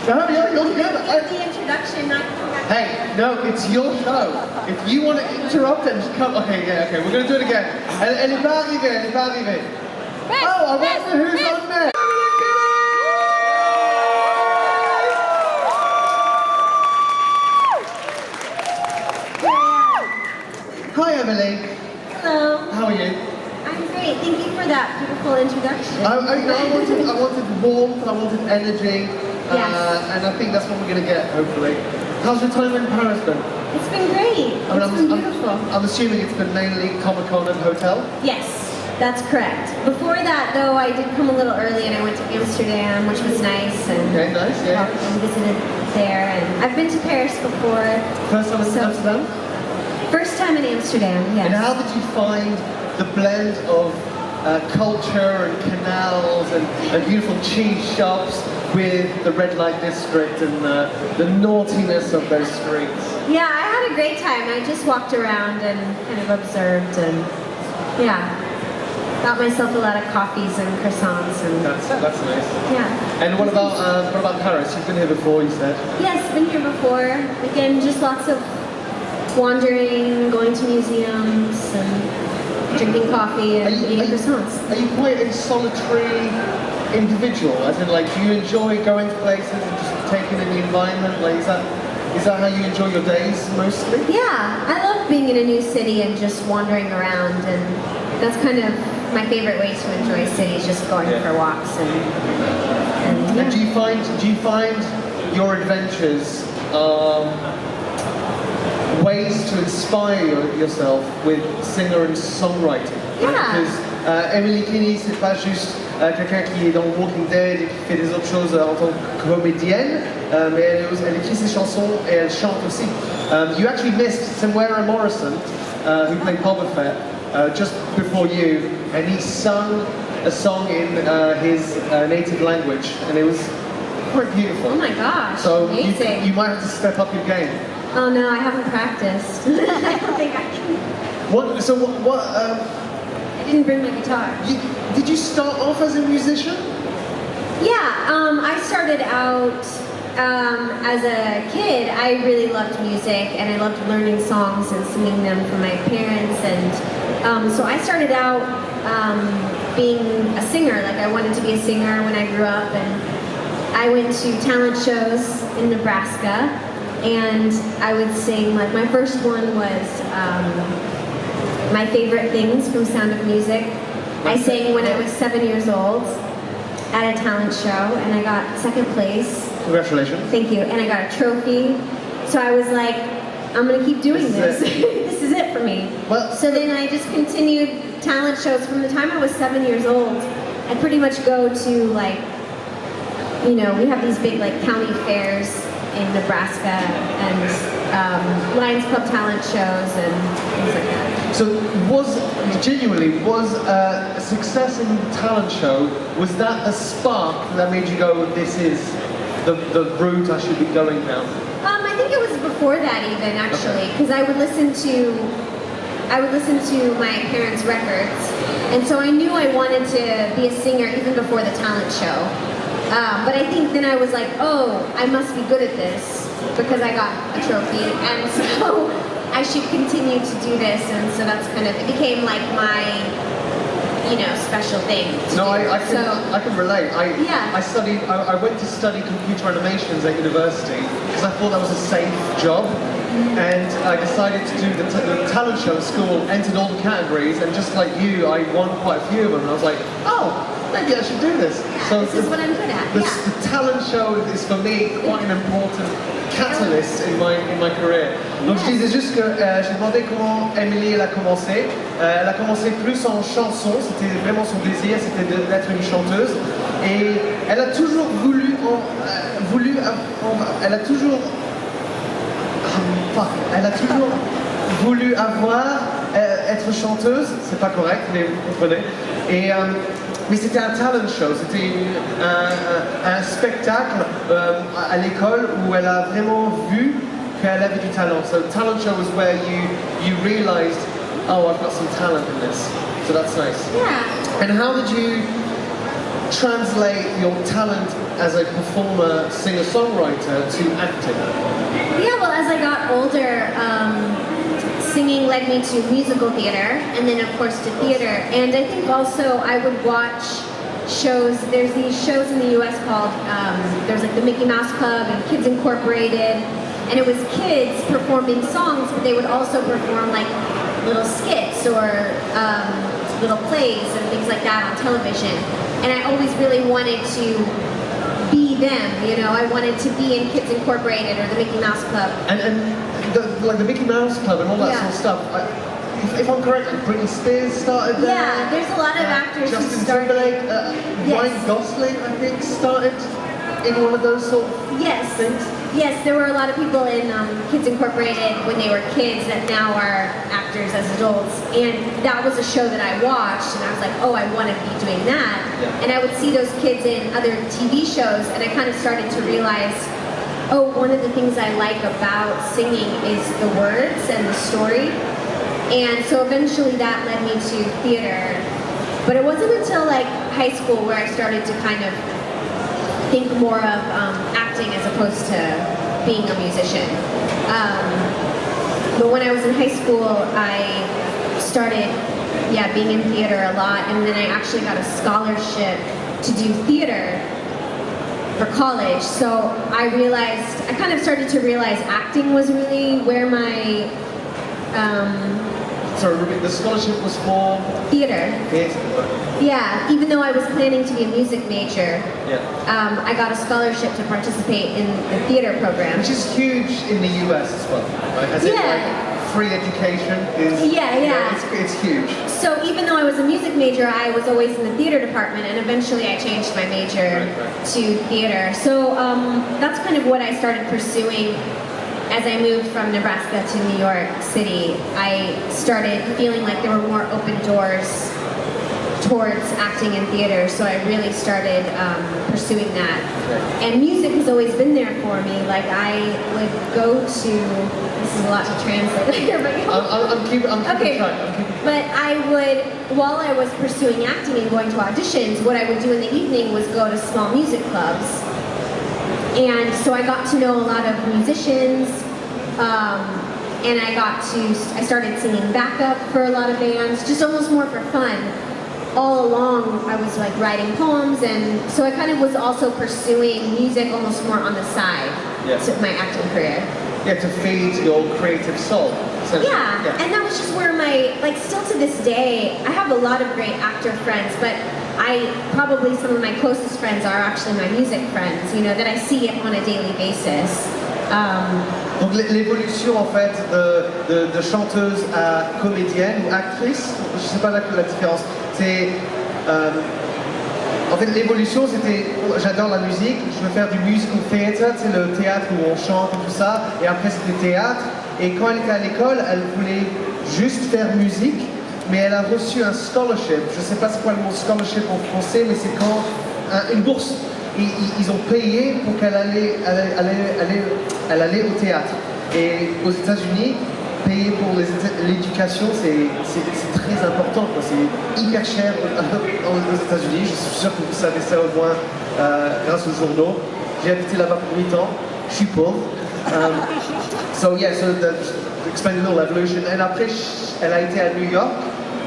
No, you're good. The introduction, not Hey, no, it's your show. If you want to interrupt and just come... Okay, we're going to do it again. Elle est pas arrivée. Oh, I wonder who's on there. Hi, Emily. Hello. How are you? I'm great. Thank you for that beautiful introduction. I wanted warmth, I wanted energy, Yes. and I think that's what we're going to get, hopefully. How's your time in Paris been? It's been great. It's been beautiful. I'm assuming it's been mainly Comic-Con and hotel? Yes, that's correct. Before that, though, I did come a little early and I went to Amsterdam, which was nice. And Okay, nice, yeah. And visited there. And I've been to Paris before. First time in Amsterdam? First time in Amsterdam, yes. And how did you find the blend of culture and canals and beautiful cheese shops with the red light district and the naughtiness of those streets? Yeah, I had a great time. I just walked around and kind of observed and, yeah, got myself a lot of coffees and croissants. And That's nice. yeah. And what about Paris? You've been here before, you said? Yes, been here before. Again, just lots of wandering, going to museums, and drinking coffee and eating croissants. Are you quite a solitary individual? As in, like, do you enjoy going to places and just taking in the environment? Like, is that how you enjoy your days mostly? Yeah, I love being in a new city and just wandering around, and that's kind of my favorite way to enjoy cities, just going for walks and yeah. And do you find your adventures ways to inspire yourself with singer and songwriting? Yeah. Because Emily Kinney, c'est pas juste quelqu'un qui est dans Walking Dead et qui fait des autres choses en tant que comédienne, mais elle écrit ses chansons et elle chante aussi. You actually missed Tamara Morrison, who played Boba Fett, just before you, and he sung a song in his native language, and it was quite beautiful. Oh my gosh, so amazing. you might have to step up your game. Oh no, I haven't practiced. I don't think I can. What I didn't bring my guitar. Did you start off as a musician? Yeah, I started out as a kid. I really loved music and I loved learning songs and singing them for my parents, and so I started out being a singer. Like, I wanted to be a singer when I grew up, and I went to talent shows in Nebraska, and I would sing. Like, my first one was My Favorite Things from Sound of Music. I sang when I was 7 years old at a talent show, and I got second place. Congratulations. Thank you. And I got a trophy. So I was like, I'm going to keep doing this. This is it for me. Well, so then I just continued talent shows from the time I was 7 years old. I pretty much go to, like, you know, we have these big, like, county fairs in Nebraska and Lions Club talent shows and things like that. So was a success in the talent show, was that a spark that made you go, this is the route I should be going now? I think it was before that even, actually, because I would listen to my parents' records, and so I knew I wanted to be a singer even before the talent show. But I think then I was like, oh, I must be good at this because I got a trophy, and so I should continue to do this, and so that's kind of, it became like my, you know, special thing to do. I can relate. Yeah. I went to study computer animations at university because I thought that was a safe job, and I decided to do the talent show at school, entered all the categories, and just like you, I won quite a few of them, and I was like, oh, maybe I should do this. Yeah, so this is what I'm good at. The talent show is for me quite an important catalyst in my career. Donc je disais juste que j'ai demandé comment Emily elle a commencé. Elle a commencé plus en chanson, c'était vraiment son désir, c'était d'être une chanteuse. Et elle a toujours voulu être chanteuse, c'est pas correct, mais vous comprenez. Et mais c'était un talent show, c'était un spectacle à l'école où elle a vraiment vu qu'elle avait du talent. So talent show was where you realized, oh, I've got some talent in this. So that's nice. Yeah. And how did you translate your talent as a performer, singer-songwriter to acting? Yeah, well, as I got older, singing led me to musical theater, and then of course to theater. And I think also I would watch shows. There's these shows in the U.S. called, there's like the Mickey Mouse Club and Kids Incorporated, and it was kids performing songs, but they would also perform like little skits or little plays and things like that on television. And I always really wanted to be them, you know. I wanted to be in Kids Incorporated or the Mickey Mouse Club. And like the Mickey Mouse Club and all that sort of stuff. If I'm correct, like Britney Spears started there. Yeah, there's a lot of actors Justin who started. Timberlake, Ryan Gosling, I think, started in one of those sort of things. Yes, there were a lot of people in Kids Incorporated when they were kids that now are actors as adults. And that was a show that I watched, and I was like, oh, I want to be doing that. Yeah. And I would see those kids in other TV shows, and I kind of started to realize, oh, one of the things I like about singing is the words and the story. And so eventually that led me to theater. But it wasn't until like high school where I started to kind of think more of acting as opposed to being a musician. But when I was in high school, I started being in theater a lot, and then I actually got a scholarship to do theater for college. So I kind of started to realize acting was really where my Sorry, the scholarship was for theater. Theater. Yeah, even though I was planning to be a music major, I got a scholarship to participate in the theater program. Which is huge in the US as well, right? As in, like, free education is... it's huge. So even though I was a music major, I was always in the theater department, and eventually I changed my major to theater. So that's kind of what I started pursuing. As I moved from Nebraska to New York City, I started feeling like there were more open doors towards acting in theater, so I really started pursuing that. And music has always been there for me. Like I would go to, this is a lot to translate here, but I'm keeping track. But I would, while I was pursuing acting and going to auditions, what I would do in the evening was go to small music clubs. And so I got to know a lot of musicians, and I started singing backup for a lot of bands, just almost more for fun. All along, I was like writing poems, and so I kind of was also pursuing music almost more on the side to my acting career. Yeah, to feed your creative soul. Yeah, and that was just where still to this day, I have a lot of great actor friends, but probably some of my closest friends are actually my music friends, you know, that I see on a daily basis. Donc l'évolution en fait de chanteuse à comédienne ou actrice, je sais pas la différence. C'est en fait l'évolution c'était j'adore la musique, je veux faire du musical theatre, c'est le théâtre où on chante et tout ça, et après c'était théâtre. Et quand elle était à l'école, elle voulait juste faire musique. Mais elle a reçu un scholarship, je ne sais pas c'est quoi le mot scholarship en français, mais c'est quand une bourse. Ils ont payé pour qu'elle allait au théâtre. Et aux États-Unis, payer pour l'éducation, c'est très important. C'est hyper cher aux États-Unis. Je suis sûr que vous savez ça au moins grâce aux journaux. J'ai habité là-bas pour 8 ans. Je suis pauvre. So explain a little evolution. Et après, elle a été à New York.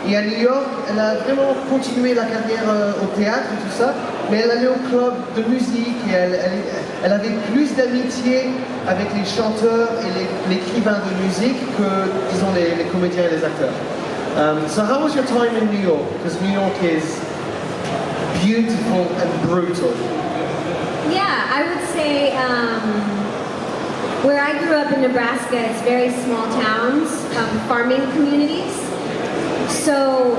Et à New York, elle a vraiment continué la carrière au théâtre et tout ça, mais elle allait au club de musique et elle avait plus d'amitié avec les chanteurs et les écrivains de musique que, disons, les comédiens et les acteurs. So how was your time in New York? Because New York is beautiful and brutal. Yeah, I would say where I grew up in Nebraska, it's very small towns, farming communities. So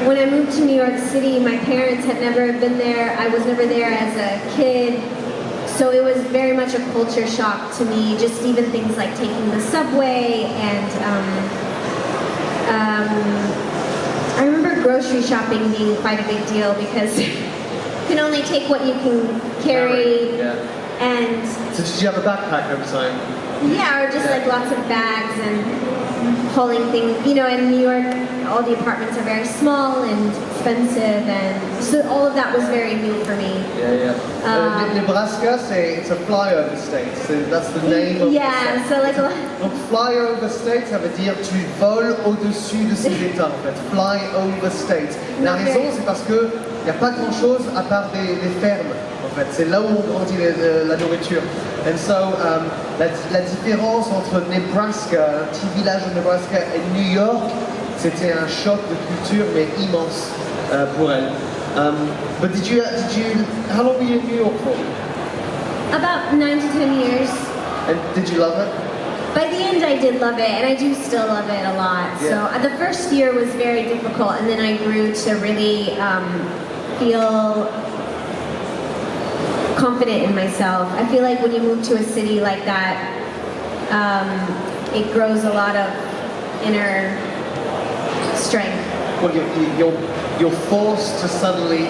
when I moved to New York City, my parents had never been there. I was never there as a kid. So it was very much a culture shock to me, just even things like taking the subway and I remember grocery shopping being quite a big deal because you can only take what you can carry. And so did you have a backpack every time? Yeah, or just like lots of bags and hauling things. You know, in New York, all the apartments are very small, and expensive, and so all of that was very new for me. Nebraska, it's a flyover state. So that's the name of yeah, the state. so like Donc flyover state, ça veut dire tu voles au-dessus de ces États en fait. Fly over state. La raison, c'est parce que il n'y a pas grand-chose à part des fermes en fait. C'est là où on grandit la nourriture. And so la différence entre Nebraska, un petit village de Nebraska, et New York, c'était un choc de culture mais immense pour elle. But how long were you in New York for? about 9 to 10 years. And did you love it? By the end, I did love it, and I do still love it a lot. Yeah. So the first year was very difficult, and then I grew to really feel confident in myself. I feel like when you move to a city like that, it grows a lot of inner strength. Well, you're forced to suddenly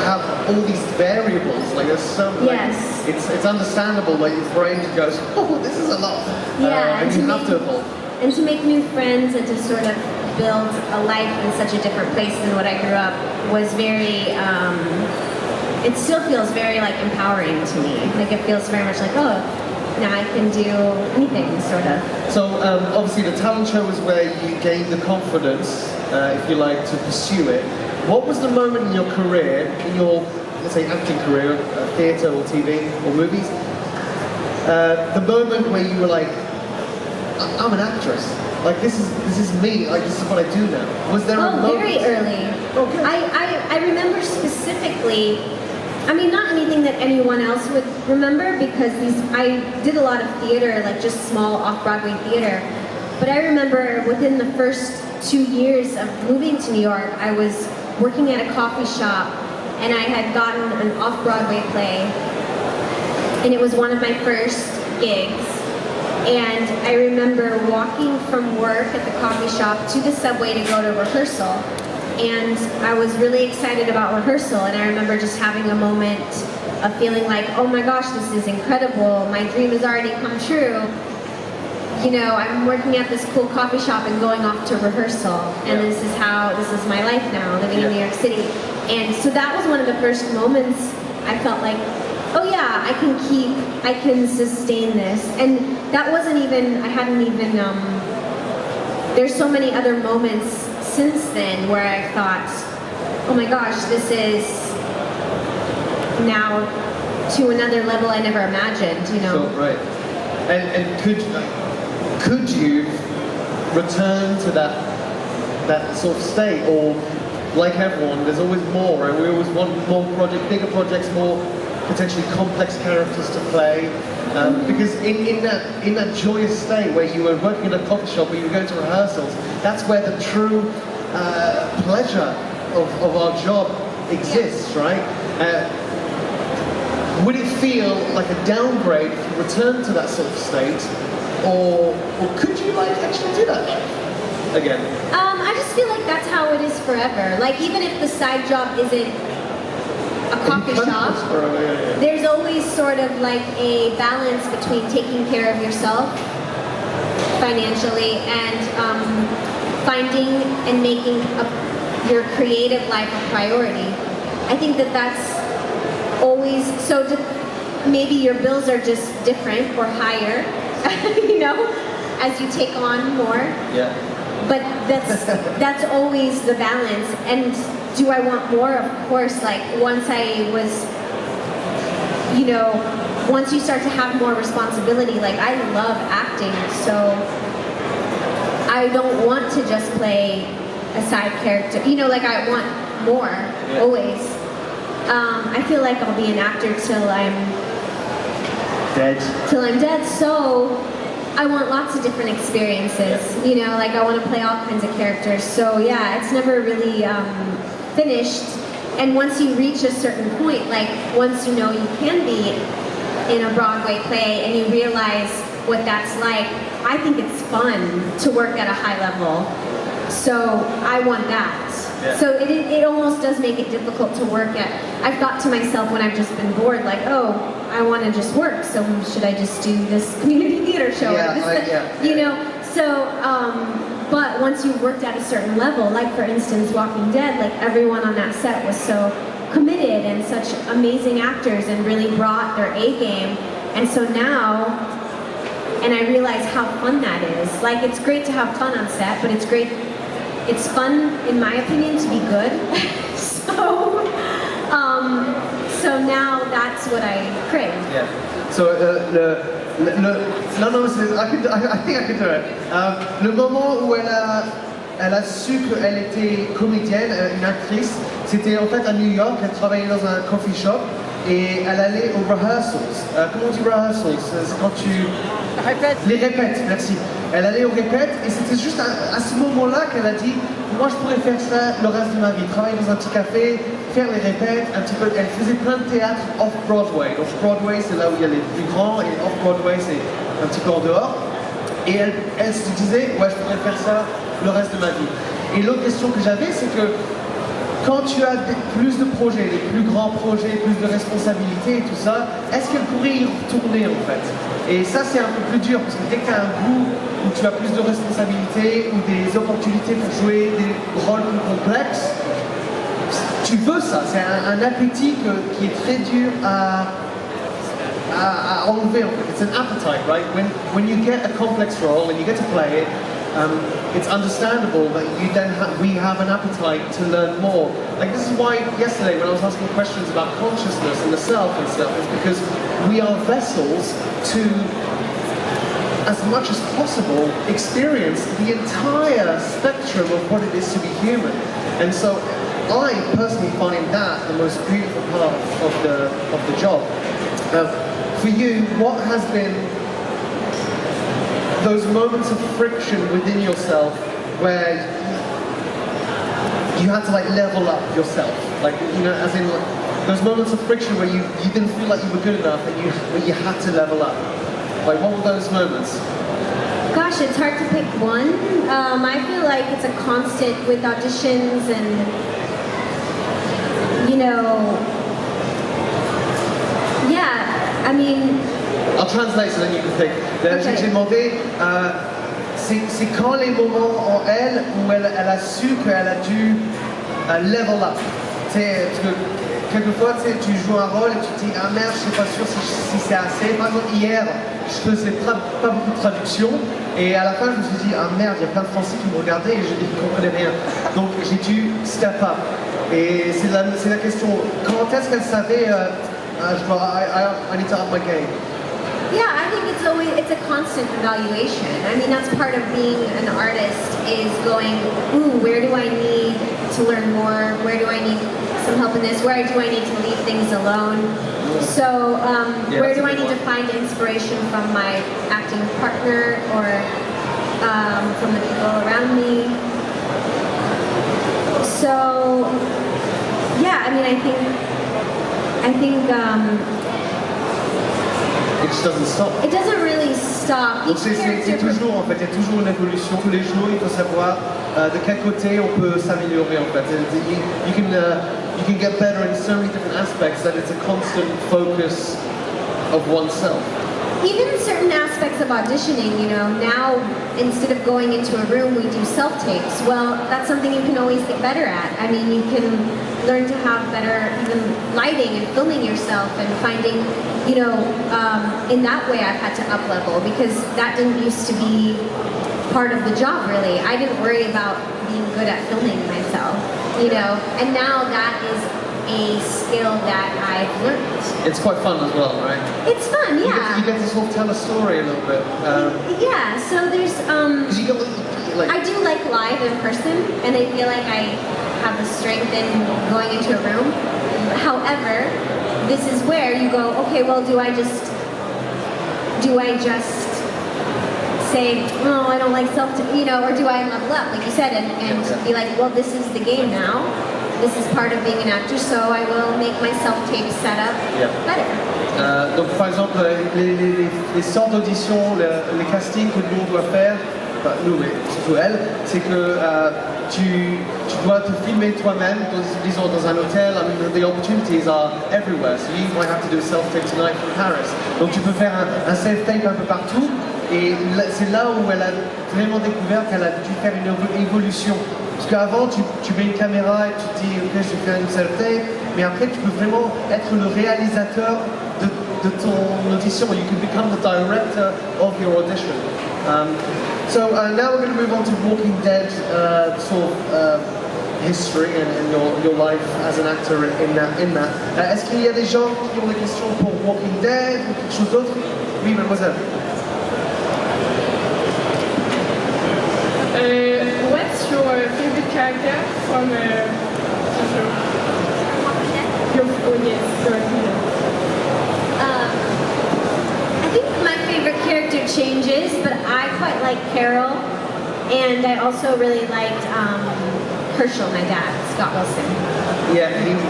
have all these variables. Like there's so Yes. It's understandable. Like your brain goes, oh, this is a lot. Yeah, and you have to evolve. And to make new friends and to sort of build a life in such a different place than what I grew up was very, it still feels very like empowering to me. Like it feels very much like, oh, now I can do anything, sort of. So obviously the talent show is where you gain the confidence, if you like, to pursue it. What was the moment in your career, in your, let's say, acting career, theatre or TV or movies, the moment where you were like, I'm an actress. Like this is me. Like this is what I do now. Was there a moment? Very early. Okay. I remember specifically. I mean, not anything that anyone else would remember because I did a lot of theater, like just small off-Broadway theater. But I remember within the first 2 years of moving to New York, I was working at a coffee shop and I had gotten an off-Broadway play, and it was one of my first gigs. And I remember walking from work at the coffee shop to the subway to go to rehearsal. And I was really excited about rehearsal, and I remember just having a moment of feeling like, oh my gosh, this is incredible. My dream has already come true. You know, I'm working at this cool coffee shop and going off to rehearsal, and this is my life now, living in New York City. And so that was one of the first moments I felt like, oh yeah, I can sustain this. And that wasn't even, I hadn't even, there's so many other moments since then where I thought, oh my gosh, this is now to another level I never imagined, you know. So, right. And could you return to that sort of state, or like everyone, there's always more, and we always want more bigger projects, more potentially complex characters to play. Because in that joyous state where you were working in a coffee shop, where you were going to rehearsals, that's where the true pleasure of our job exists, right? Would it feel like a downgrade if you return to that sort of state, or could you like actually do that again? I just feel like that's how it is forever. Like even if the side job isn't a coffee shop, there's always sort of like a balance between taking care of yourself financially and finding and making your creative life a priority. I think that's always, maybe your bills are just different or higher, you know, as you take on more. Yeah. But that's always the balance. And do I want more? Of course, like once I was, you know, once you start to have more responsibility, like I love acting, so I don't want to just play a side character. You know, like I want more, always. I feel like I'll be an actor till I'm dead. So I want lots of different experiences. You know, like I want to play all kinds of characters. So yeah, it's never really finished. And once you reach a certain point, like once you know you can be in a Broadway play and you realize what that's like, I think it's fun to work at a high level. So I want that. Yeah. So it almost does make it difficult to work at. I've thought to myself when I've just been bored, like, oh, I want to just work, so should I just do this community theater show? You know, so but once you worked at a certain level, like for instance Walking Dead, like everyone on that set was so committed and such amazing actors and really brought their A game. And so now, and I realize how fun that is. Like, it's great to have fun on set, but it's fun, in my opinion, to be good. So now that's what I crave. Yeah. So, I think I can do it. Le moment où elle a su qu'elle était comédienne, une actrice, c'était en fait à New York. Elle travaillait dans un coffee shop et elle allait aux rehearsals. Comment on dit rehearsals? C'est quand tu... Répète. Les répètes, merci. Elle allait aux répètes et c'était juste à ce moment-là qu'elle a dit moi je pourrais faire ça le reste de ma vie, travailler dans un petit café, faire les répètes, un petit peu. Elle faisait plein de théâtre off-Broadway. Off-Broadway c'est là où il y a les plus grands et off-Broadway c'est un petit peu en dehors. Et elle se disait ouais je pourrais faire ça le reste de ma vie. Et l'autre question que j'avais c'est que quand tu as plus de projets, des plus grands projets, plus de responsabilités et tout ça, est-ce qu'elle pourrait y retourner en fait? Et ça c'est un peu plus dur parce que dès que tu as un bout où tu as plus de responsabilités ou des opportunités pour jouer des rôles plus complexes, tu veux ça, c'est un appétit qui est très dur à enlever en fait. It's an appetite, right? When you get a complex role and you get to play it, it's understandable that we have an appetite to learn more. Like this is why yesterday when I was asking questions about consciousness and the self and stuff, it's because we are vessels to, as much as possible, experience the entire spectrum of what it is to be human. And so I personally find that the most beautiful part of the job. For you, what has been those moments of friction within yourself where you had to like level up yourself, like as in like, those moments of friction where you didn't feel like you were good enough and you had to level up. Like what were those moments? Gosh, it's hard to pick one. I feel like it's a constant with auditions and I mean. I'll translate so then you can pick. Okay. J'ai demandé, c'est quand les moments en elle où elle a su qu'elle a dû level up. Parce que quelquefois tu joues un rôle et tu te dis ah merde, je suis pas sûr si c'est assez. Par exemple hier, je faisais pas beaucoup de traduction et à la fin je me suis dit ah merde, il y a plein de Français qui me regardaient et je ne comprenais rien. Donc j'ai dû step up. Et c'est la question, quand est-ce qu'elle savait I need to up my game? Yeah, I think it's a constant evaluation. I mean, that's part of being an artist is going, ooh, where do I need to learn more? Where do I need some help in this? Where do I need to leave things alone? So, where do I need to find inspiration from my acting partner or from the people around me? So, yeah, I mean, I think It just doesn't stop. It doesn't really stop. Donc c'est toujours en fait, il y a toujours une évolution. Tous les jours, il faut savoir de quel côté on peut s'améliorer en fait. You can get better in so many different aspects that it's a constant focus of oneself. Even certain aspects of auditioning, now instead of going into a room, we do self-tapes. Well, that's something you can always get better at. I mean, you can learn to have better even lighting and filming yourself and finding, in that way I've had to up-level because that didn't used to be part of the job, really. I didn't worry about being good at filming myself, and now that is a skill that I've learned. It's quite fun as well, right? It's fun, yeah. You get to sort of tell a story a little bit. Yeah, so there's, I do like live in person, and I feel like I have the strength in going into a room. However, this is where you go, okay, well, do I just say, oh, I don't like or do I level up, like you said, and be like, well, this is the game now. This is part of being an actor, so I will make my self-tape setup better. Donc par exemple, les sortes d'auditions, les castings que nous on doit faire, enfin nous mais surtout elle, c'est que tu dois te filmer toi-même, disons dans un hôtel. I mean, the opportunities are everywhere, so you might have to do a self-tape tonight from Paris. Donc tu peux faire un self-tape un peu partout. Et c'est là où elle a vraiment découvert qu'elle a dû faire une évolution. Parce qu'avant, tu mets une caméra et tu te dis, ok, je vais faire une self-tape, mais après, tu peux vraiment être le réalisateur de ton audition. You can become the director of your audition. So now we're going to move on to Walking Dead sort of history and your life as an actor in that. Est-ce qu'il y a des gens qui ont des questions pour Walking Dead ou quelque chose d'autre? Oui, mademoiselle. What's your favorite character from the show? Oh yes, I think my favorite character changes, but I quite like Carol, and I also really liked Herschel, my dad, Scott Wilson. Yeah,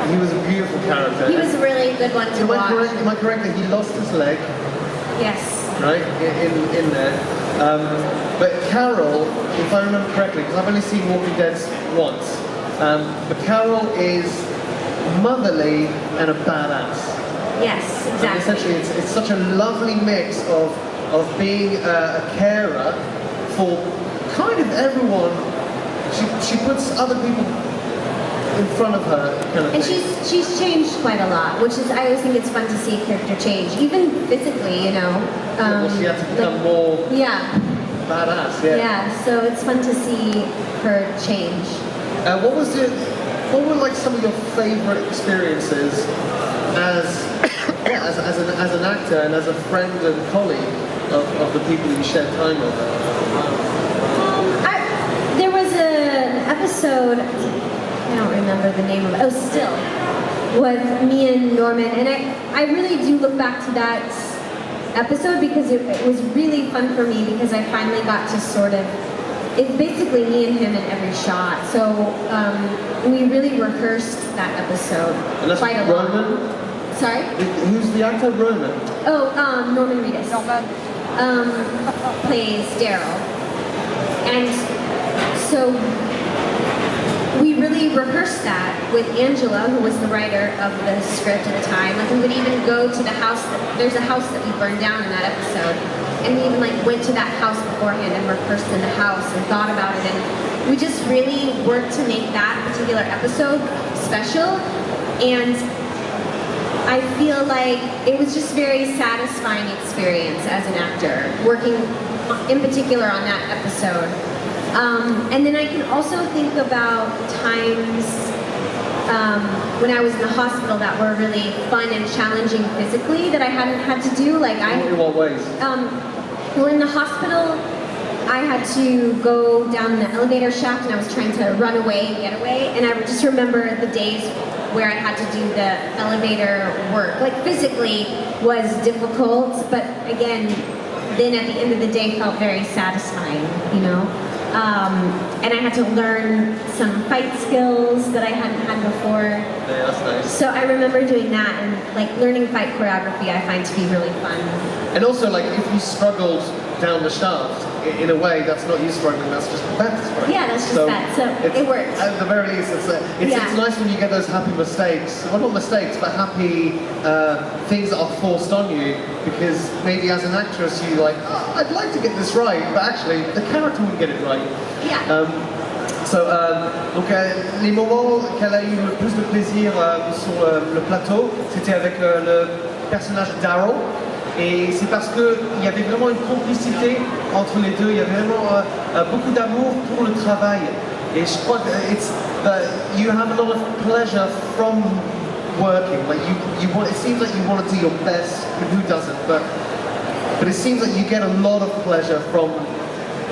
he was a beautiful character. He was a really good one to watch. Am I correct that he lost his leg? Yes. Right, in there. But Carol, if I remember correctly, because I've only seen Walking Dead once, but Carol is motherly and a badass. Yes, And exactly. essentially, it's such a lovely mix of being a carer for kind of everyone. She puts other people in front of her, kind of And thing. she's changed quite a lot, which is, I always think it's fun to see a character change, even physically, you know. Well, she had to become more Yeah, badass. Yeah. so it's fun to see her change. What were like some of your favorite experiences as an actor and as a friend and colleague of the people you shared time with? There was an episode, I don't remember the name of it, Still, with me and Norman, and I really do look back to that episode because it was really fun for me because I finally got to sort of, it's basically me and him in every shot, so we really rehearsed that episode And that's quite a lot. Roman? Sorry? Who's the actor? Roman? Oh, Norman Reedus. Plays Daryl. And so we really rehearsed that with Angela, who was the writer of the script at the time. Like we would even go to the house, there's a house that we burned down in that episode. And we even like went to that house beforehand and rehearsed in the house and thought about it. And we just really worked to make that particular episode special. And I feel like it was just very satisfying experience as an actor, working in particular on that episode. And then I can also think about times when I was in the hospital that were really fun and challenging physically that I hadn't had to do. Like In what ways? Well, in the hospital, I had to go down the elevator shaft and I was trying to run away and get away. And I just remember the days where I had to do the elevator work. Like physically was difficult, but again, then at the end of the day felt very satisfying, you know? And I had to learn some fight skills that I hadn't had before. Yeah, that's nice. So I remember doing that, and like learning fight choreography I find to be really fun. And also, like, if you struggled down the shaft, in a way, that's not you struggling, that's just Beth struggling. Yeah, that's just that, so it works. At the very least, it's nice when you get those happy mistakes. Well, not mistakes, but happy things that are forced on you, because maybe as an actress, you're like, oh, I'd like to get this right, but actually, the character wouldn't get it right. Yeah. Donc les moments qu'elle a eu le plus de plaisir sur le plateau, c'était avec le personnage Daryl. Et c'est parce qu'il y avait vraiment une complicité entre les deux, il y avait vraiment beaucoup d'amour pour le travail. Et je crois que you have a lot of pleasure from working. Like it seems like you want to do your best, and who doesn't? But it seems like you get a lot of pleasure from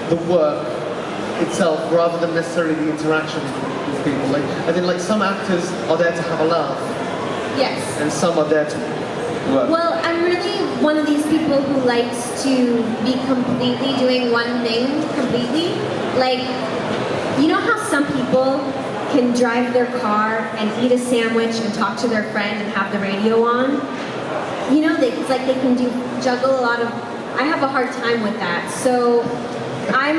the work itself rather than necessarily the interactions with people. Like, I think like some actors are there to have a laugh. Yes. And some are there to work. Well, I'm really one of these people who likes to be completely doing one thing completely. Like, you know how some people can drive their car and eat a sandwich and talk to their friend and have the radio on? You know, it's like they can juggle a lot of, I have a hard time with that. So I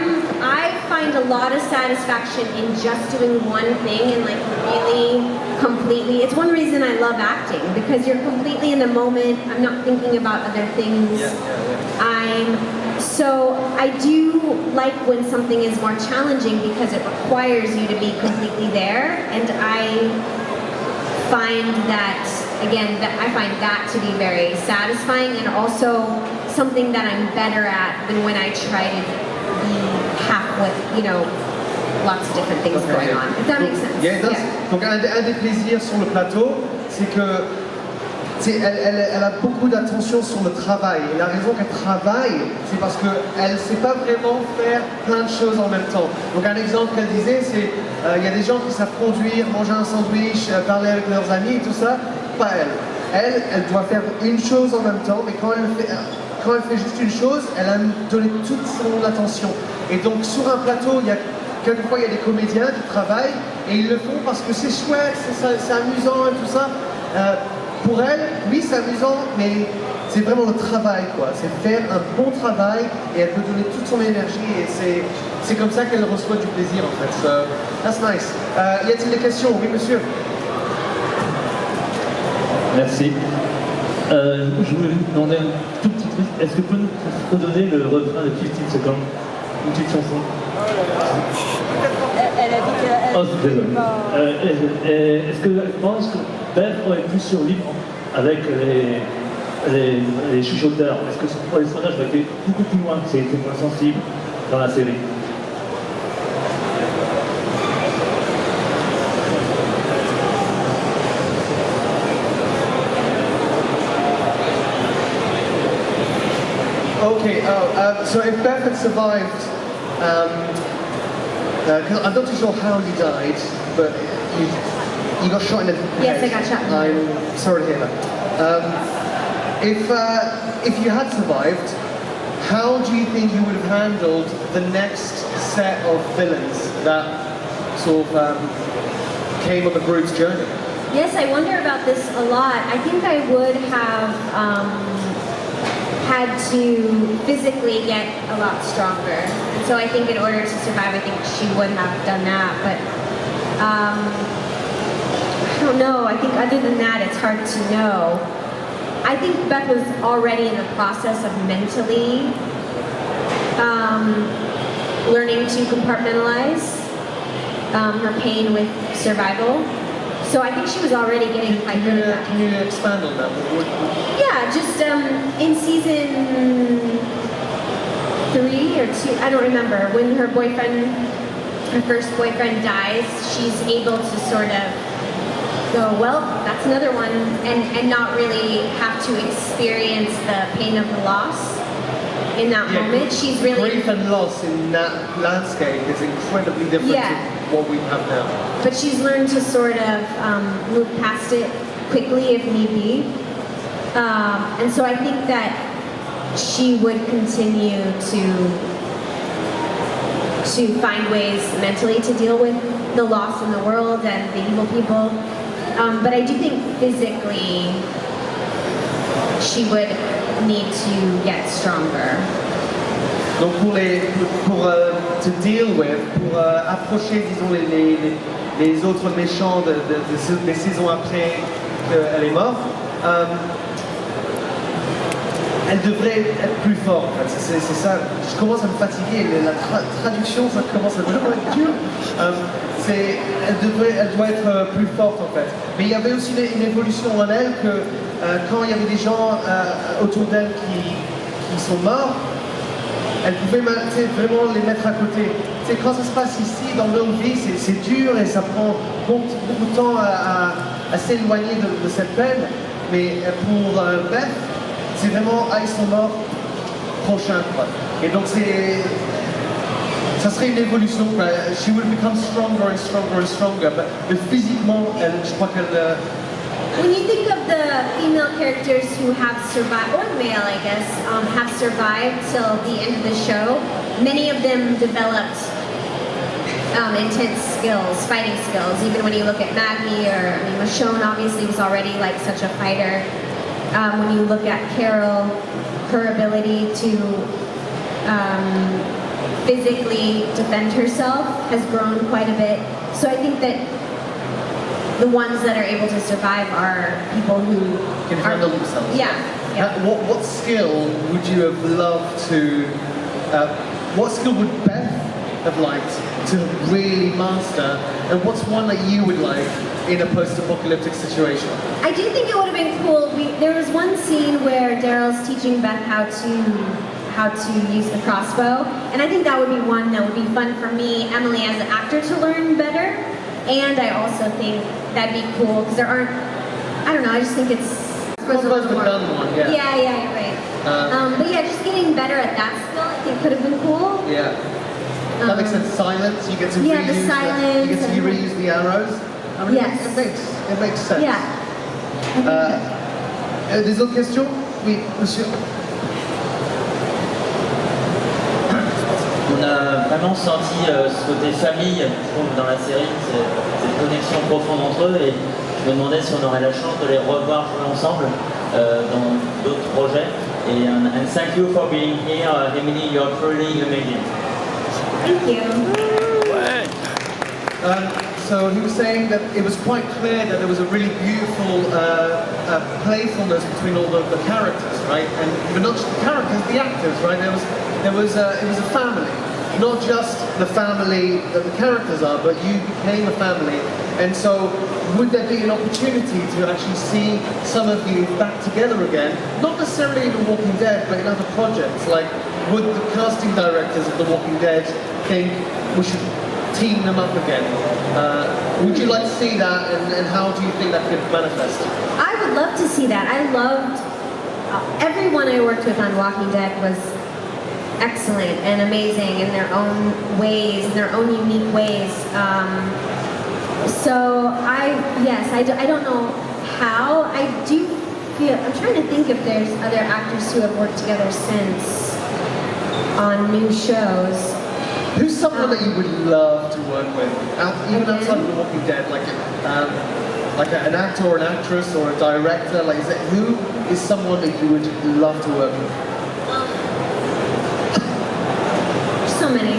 find a lot of satisfaction in just doing one thing and like really completely, it's one reason I love acting, because you're completely in the moment. I'm not thinking about other things. I'm So I do like when something is more challenging because it requires you to be completely there, and I find that, again, I find that to be very satisfying and also something that I'm better at than when I try to be half with, lots of different things going on. If that makes sense. Yeah, it does. Donc un des plaisirs sur le plateau, c'est que elle a beaucoup d'attention sur le travail. Et la raison qu'elle travaille, c'est parce qu'elle ne sait pas vraiment faire plein de choses en même temps. Donc un exemple qu'elle disait, c'est il y a des gens qui savent conduire, manger un sandwich, parler avec leurs amis et tout ça. Pas elle. Elle doit faire une chose en même temps, mais quand elle fait juste une chose, elle a donné toute son attention. Et donc sur un plateau, quelquefois il y a des comédiens qui travaillent et ils le font parce que c'est chouette, c'est amusant et tout ça. Pour elle, oui c'est amusant, mais c'est vraiment le travail quoi. C'est faire un bon travail et elle peut donner toute son énergie et c'est comme ça qu'elle reçoit du plaisir en fait. So, that's nice. Y a-t-il des questions? Oui monsieur. Merci. Je voulais vous demander un tout petit truc. Est-ce que vous pouvez nous redonner le refrain de 15 secondes? Une petite chanson. Elle a dit qu'elle... Oh, désolé. Est-ce que je pense que Beth aurait pu survivre avec les chuchoteurs? Est-ce que son personnage va être beaucoup plus loin, que c'était moins sensible dans la série? Okay, so if Beth had survived, cause I'm not too sure how he died, but he got shot in the head. Yes, I got shot in the head. I'm sorry to hear that. If you had survived, how do you think you would have handled the next set of villains that sort of came on the group's journey? Yes, I wonder about this a lot. I think I would have had to physically get a lot stronger. And so I think in order to survive, I think she would have done that. But I don't know. I think other than that, it's hard to know. I think Beth was already in the process of mentally learning to compartmentalize her pain with survival. So I think she was already getting quite good at that. Can you expand on that? Yeah, just in season 3 or 2, I don't remember, when her first boyfriend dies, she's able to sort of go, well, that's another one, and not really have to experience the pain of the loss in that moment. She's really... Grief and loss in that landscape is incredibly different to what we have now. But she's learned to sort of move past it quickly if need be. And so I think that she would continue to find ways mentally to deal with the loss in the world and the evil people. But I do think physically she would need to get stronger. Donc pour to deal with, pour approcher disons les autres méchants des saisons après qu'elle est morte, elle devrait être plus forte. En fait. C'est ça. Je commence à me fatiguer. La traduction, ça commence à vraiment être dur. Elle doit être plus forte en fait. Mais il y avait aussi une évolution en elle que quand il y avait des gens autour d'elle qui sont morts, elle pouvait vraiment les mettre à côté. Quand ça se passe ici, dans nos vies, c'est dur et ça prend beaucoup de temps à s'éloigner de cette peine. Mais pour Beth, c'est vraiment ils sont morts prochain. Quoi. Et donc ça serait une évolution. She would become stronger and stronger and stronger. Mais physiquement, je crois qu'elle... When you think of the female characters who have survived, or the male I guess, have survived till the end of the show, many of them developed intense skills, fighting skills. Even when you look at Maggie or Michonne obviously was already like such a fighter. When you look at Carol, her ability to physically defend herself has grown quite a bit. So I think that the ones that are able to survive are people who can handle themselves. Yeah. What skill would you have loved to what skill would Beth have liked to really master, and what's one that you would like in a post-apocalyptic situation? I do think it would have been cool. There was one scene where Daryl's teaching Beth how to use the crossbow, and I think that would be one that would be fun for me, Emily, as an actor to learn better. And I also think that'd be cool because there aren't. I don't know. I just think it's. Crossbow's the gun one, yeah. Yeah, right. But yeah, just getting better at that skill, I think, could have been cool. Yeah. That makes sense. Silence. You get to yeah, reuse. The silence. You get to reuse the arrows. I mean, yes. It makes sense. Yeah. Des autres questions? Oui, monsieur. On a vraiment senti ce côté famille, je trouve, dans la série, cette connexion profonde entre eux, et je me demandais si on aurait la chance de les revoir jouer ensemble dans d'autres projets. And thank you for being here, Emily. You're truly amazing. Thank you. So he was saying that it was quite clear that there was a really beautiful playfulness between all the characters, right? But not just the characters, the actors, right? It was a family, not just the family that the characters are, but you became a family. And so, would there be an opportunity to actually see some of you back together again? Not necessarily in The Walking Dead, but in other projects. Like, would the casting directors of The Walking Dead think we should team them up again? Would you like to see that, and how do you think that could manifest? I would love to see that. I loved everyone I worked with on Walking Dead was excellent and amazing in their own ways, in their own unique ways. So I don't know how. I do feel, I'm trying to think if there's other actors who have worked together since on new shows. Who's someone that you would love to work with, even outside of The Walking Dead, like an actor or an actress or a director? Like, who is someone that you would love to work with? So many.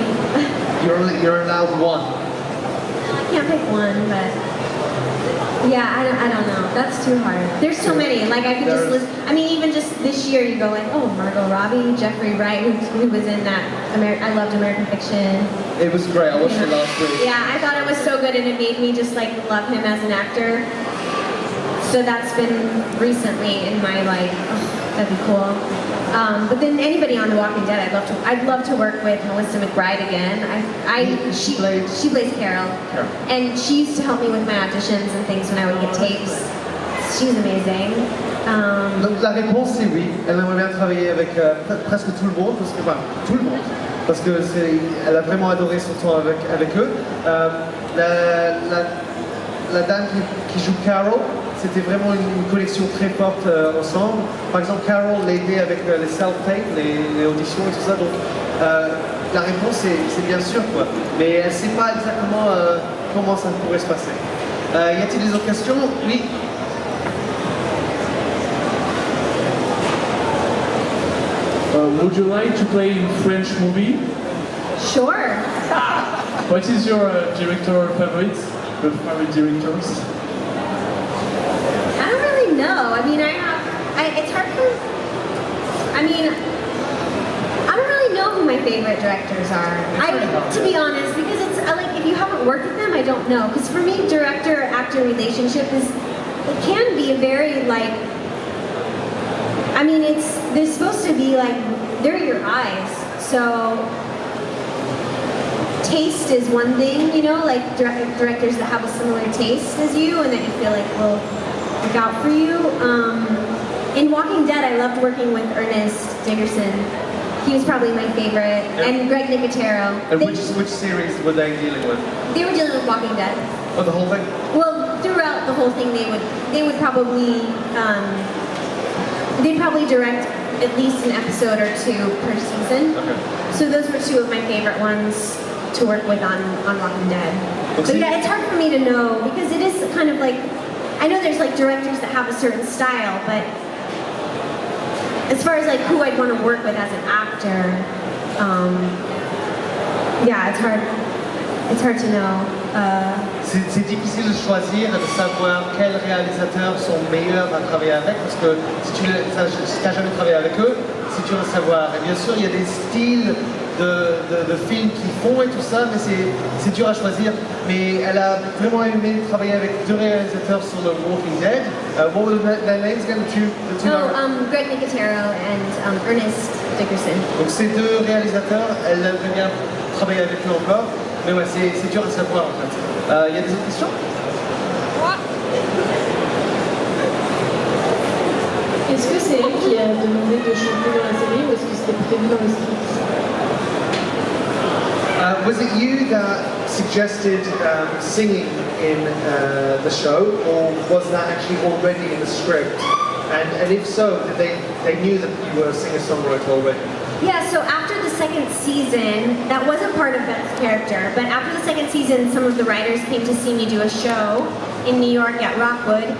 You're allowed one. I can't pick one, but yeah, I don't know. That's too hard. There's so many. Like I could just list. I mean, even just this year, you go like, oh, Margot Robbie, Jeffrey Wright, who was in that. I loved American Fiction. It was great. I watched it last week. Yeah, I thought it was so good, and it made me just like love him as an actor. So that's been recently in my life. Oh, that'd be cool. But then anybody on The Walking Dead, I'd love to work with Melissa McBride again. She plays Carol, and she used to help me with my auditions and things when I would get tapes. She's amazing. Donc la réponse c'est oui. Elle aimerait bien travailler avec presque tout le monde, parce que elle a vraiment adoré son temps avec eux. La dame qui joue Carol, c'était vraiment une connexion très forte ensemble. Par exemple, Carol l'a aidé avec les self-tapes, les auditions et tout ça. Donc la réponse c'est bien sûr quoi. Mais elle ne sait pas exactement comment ça pourrait se passer. Y a-t-il des autres questions? Oui. Would you like to play in French movie? Sure. What is your director favorite? Your favorite directors? I don't really know. I mean, it's hard for. I mean, I don't really know who my favorite directors are. To be honest, because it's like if you haven't worked with them, I don't know. Because for me, director-actor relationship it can be a very like. I mean, they're supposed to be like they're your eyes. So taste is one thing, you know, like directors that have a similar taste as you and that you feel like will look out for you. In Walking Dead, I loved working with Ernest Dickerson. He was probably my favorite, and Greg Nicotero. And which series were they dealing with? They were dealing with Walking Dead. Oh, the whole thing? Well, throughout the whole thing, they would probably they'd probably direct at least an episode or two per season. Okay. So those were two of my favorite ones to work with on Walking Dead. But yeah, it's hard for me to know because it is kind of like, I know there's like directors that have a certain style, but as far as like who I'd want to work with as an actor, yeah, it's hard to know. C'est difficile de choisir, de savoir quels réalisateurs sont meilleurs à travailler avec, parce que si tu n'as jamais travaillé avec eux, c'est dur de savoir. Et bien sûr, il y a des styles de films qu'ils font et tout ça, mais c'est dur à choisir. Mais elle a vraiment aimé travailler avec deux réalisateurs sur The Walking Dead. What were their names again? Greg Nicotero and Ernest Dickerson. Donc ces deux réalisateurs, elle aimerait bien travailler avec eux encore. Mais ouais, c'est dur à savoir en fait. Il y a des autres questions? Est-ce que c'est elle qui a demandé de chanter dans la série ou est-ce que c'était prévu dans le script? Was it you that suggested singing in the show, or was that actually already in the script? And if so, did they knew that you were a singer-songwriter already? Yeah, so after the second season, that wasn't part of Beth's character, but after the second season, some of the writers came to see me do a show in New York at Rockwood.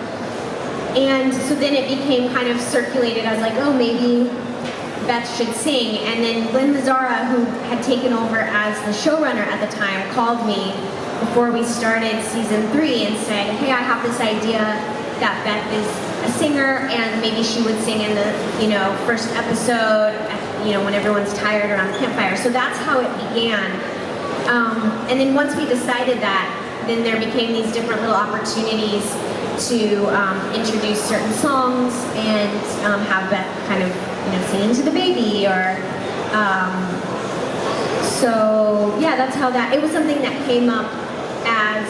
And so then it became kind of circulated as like, oh, maybe Beth should sing. And then Lynn Mazzara, who had taken over as the showrunner at the time, called me before we started season 3 and said, hey, I have this idea that Beth is a singer and maybe she would sing in the, first episode, when everyone's tired around the campfire. So that's how it began. And then once we decided that, then there became these different little opportunities to introduce certain songs and have Beth kind of sing into the baby or so yeah, that's how it was something that came up as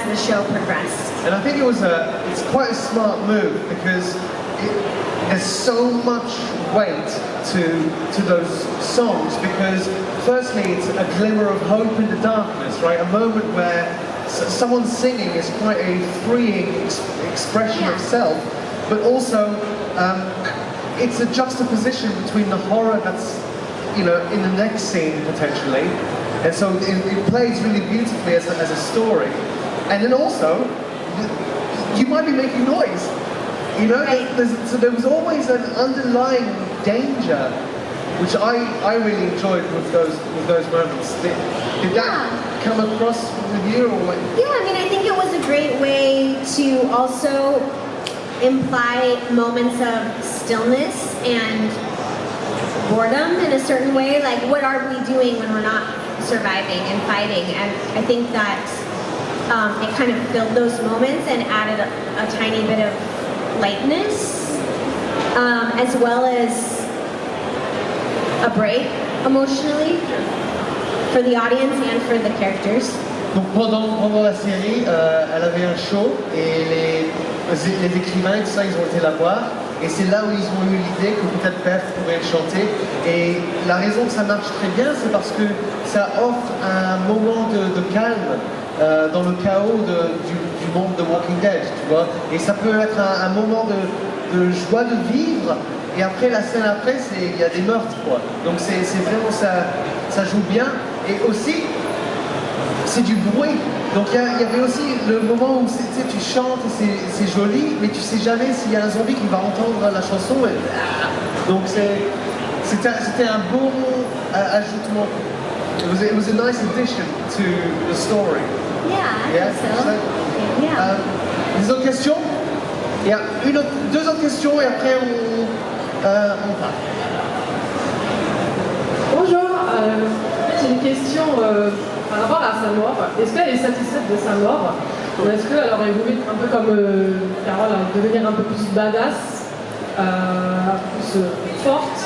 the show progressed. And I think it's quite a smart move because there's so much weight to those songs because firstly it's a glimmer of hope in the darkness, right? A moment where someone singing is quite a freeing expression of self, but also it's a juxtaposition between the horror that's in the next scene potentially, and so it plays really beautifully as a story, and then also you might be making noise, right. So there was always an underlying danger, which I really enjoyed with those moments. Did that come across with you? Or Yeah, I think it was a great way to also imply moments of stillness and boredom in a certain way. Like, what are we doing when we're not surviving and fighting? And I think that it kind of filled those moments and added a tiny bit of lightness, as well as a break emotionally for the audience and for the characters. Donc pendant la série, elle avait un show et les écrivains et tout ça, ils ont été la voir et c'est là où ils ont eu l'idée que peut-être Beth pourrait chanter. Et la raison que ça marche très bien, c'est parce que ça offre un moment de calme dans le chaos du monde de Walking Dead, tu vois. Et ça peut être un moment de joie de vivre. Et après, la scène après, il y a des meurtres, quoi. Donc c'est vraiment, ça joue bien. Et aussi, c'est du bruit. Donc il y avait aussi le moment où tu chantes et c'est joli, mais tu sais jamais s'il y a un zombie qui va entendre la chanson. Donc c'était un bon ajoutement. It was a nice addition to the story. Yeah, I think so. Yeah. Des autres questions? Il y a deux autres questions et après on part. Bonjour, j'ai une question par rapport à sa mort. Est-ce qu'elle est satisfaite de sa mort? Ou est-ce qu'elle aurait voulu être un peu comme Carole, devenir un peu plus badass, plus forte?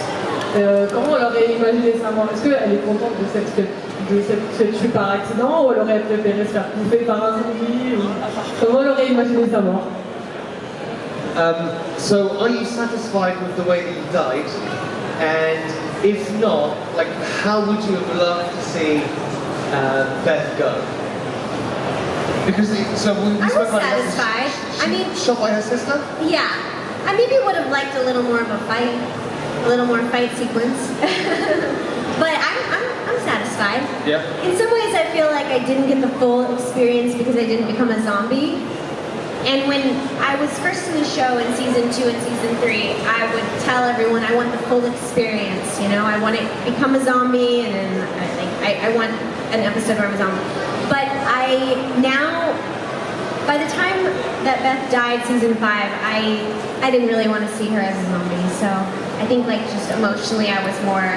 Comment elle aurait imaginé sa mort? Est-ce qu'elle est contente de s'être fait tuer par accident ou elle aurait préféré se faire bouffer par un zombie? Comment elle aurait imaginé sa mort? So are you satisfied with the way that you died? And if not, like, how would you have loved to see Beth go? Because I was satisfied. Shot by her sister? Yeah. I maybe would have liked a little more of a fight sequence. But I'm satisfied. Yeah. In some ways, I feel like I didn't get the full experience because I didn't become a zombie. And when I was first in the show in season 2 and season 3, I would tell everyone I want the full experience. I want to become a zombie, and then I want an episode where I'm a zombie. But now, by the time that Beth died, season 5, I didn't really want to see her as a zombie. So I think just emotionally, I was more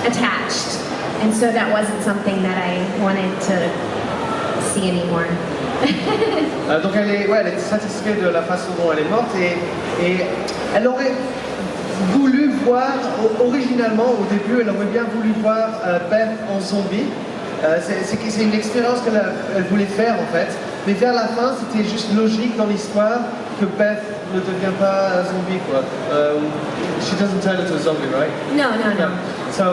attached. And so that wasn't something that I wanted to see anymore. Donc elle est satisfaite de la façon dont elle est morte et elle aurait voulu voir, originalement au début, elle aurait bien voulu voir Beth en zombie. C'est une expérience qu'elle voulait faire en fait, mais vers la fin c'était juste logique dans l'histoire que Beth ne devient pas zombie quoi. She doesn't turn into a zombie, right? No. So,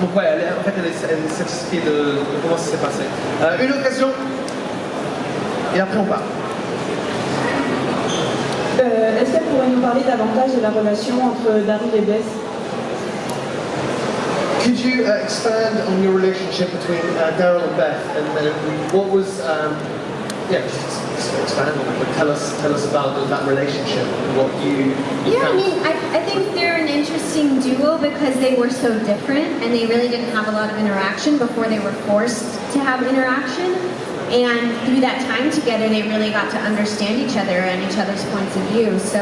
donc ouais, en fait elle est satisfaite de comment ça s'est passé. Une autre question et après on part. Est-ce qu'elle pourrait nous parler davantage de la relation entre Daryl et Beth? Could you expand on your relationship between Daryl and Beth, and what was, just expand on it. Tell us about that relationship, and what you Yeah, found. I mean, I think they're an interesting duo because they were so different and they really didn't have a lot of interaction before they were forced to have interaction. And through that time together, they really got to understand each other and each other's points of view. So,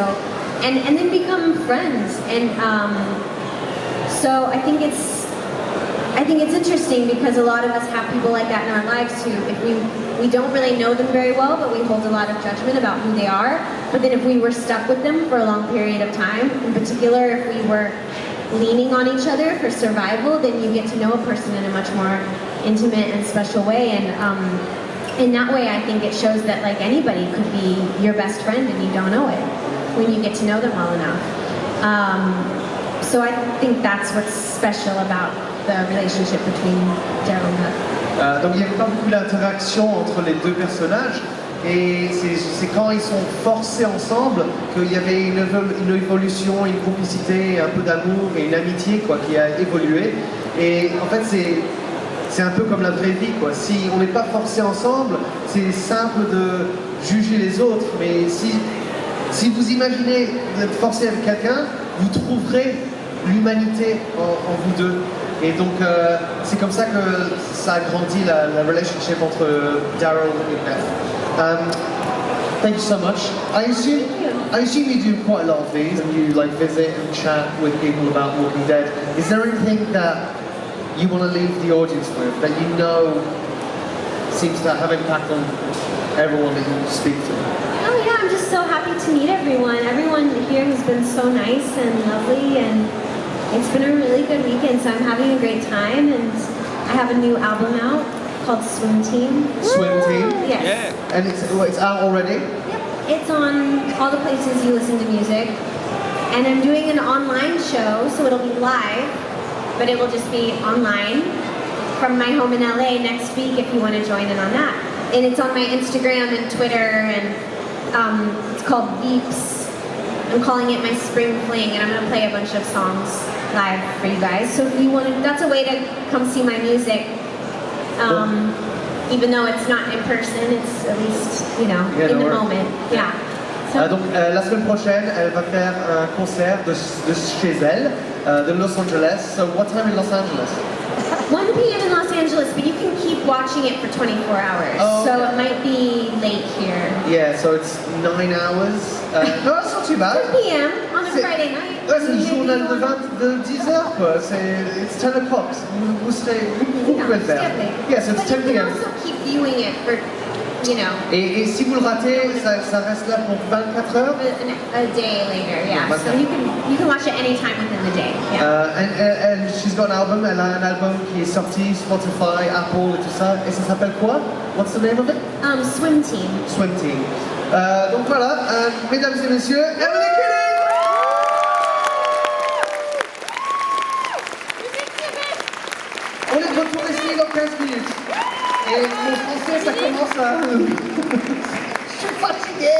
and then become friends. And so I think it's interesting because a lot of us have people like that in our lives who, if we don't really know them very well, but we hold a lot of judgment about who they are. But then if we were stuck with them for a long period of time, in particular if we were leaning on each other for survival, then you get to know a person in a much more intimate and special way. And in that way, I think it shows that like anybody could be your best friend and you don't know it when you get to know them well enough. So I think that's what's special about the relationship between Daryl and Beth. Donc il n'y avait pas beaucoup d'interaction entre les deux personnages et c'est quand ils sont forcés ensemble qu'il y avait une évolution, une complicité, un peu d'amour et une amitié quoi, qui a évolué. Et en fait c'est un peu comme la vraie vie quoi. Si on n'est pas forcés ensemble, c'est simple de juger les autres, mais si vous imaginez d'être forcé avec quelqu'un, vous trouverez l'humanité en vous deux. Et donc c'est comme ça que ça a grandi la relationship entre Daryl et Beth. Thank you so much. I assume you do quite a lot of these and you like visit and chat with people about Walking Dead. Is there anything that you want to leave the audience with that you know seems to have impact on everyone that you speak to? Oh yeah, I'm just so happy to meet everyone. Everyone here has been so nice and lovely, and it's been a really good weekend, so I'm having a great time. And I have a new album out called Swim Team. Swim Team? Yes. Yeah. And it's out already? Yep. It's on all the places you listen to music. And I'm doing an online show, so it'll be live, but it will just be online from my home in LA next week if you want to join in on that. And it's on my Instagram and Twitter, and it's called Beeps. I'm calling it my Spring Fling, and I'm going to play a bunch of songs live for you guys. So if you want to, that's a way to come see my music. Even though it's not in person, it's at least, in the moment. Yeah. So, Donc la semaine prochaine, elle va faire un concert de chez elle, de Los Angeles. So what time in Los Angeles? 1 p.m. in Los Angeles, but you can keep watching it for 24 hours. Oh, so okay. it might be late here. Yeah, so it's 9 hours. No, that's not too bad. 2 p.m. on a C'est- Friday night. Ouais, c'est le Maybe journal you want- de 10 heures quoi. It's 10 o'clock. Vous pouvez le faire. Yeah, so it's But 10 you can p.m. also keep viewing it for, Et si vous le ratez, ça reste là pour 24 heures. a day later. Yeah. Yeah, So you can watch it anytime within the day. Yeah. And she's got an album. Elle a un album qui est sorti, Spotify, Apple et tout ça. Et ça s'appelle quoi? What's the name of it? Swim Team. Swim Team. Donc voilà, mesdames et messieurs, Emily Kinney! On est de retour ici dans 15 minutes. Et mon français, ça commence à... Je suis fatigué!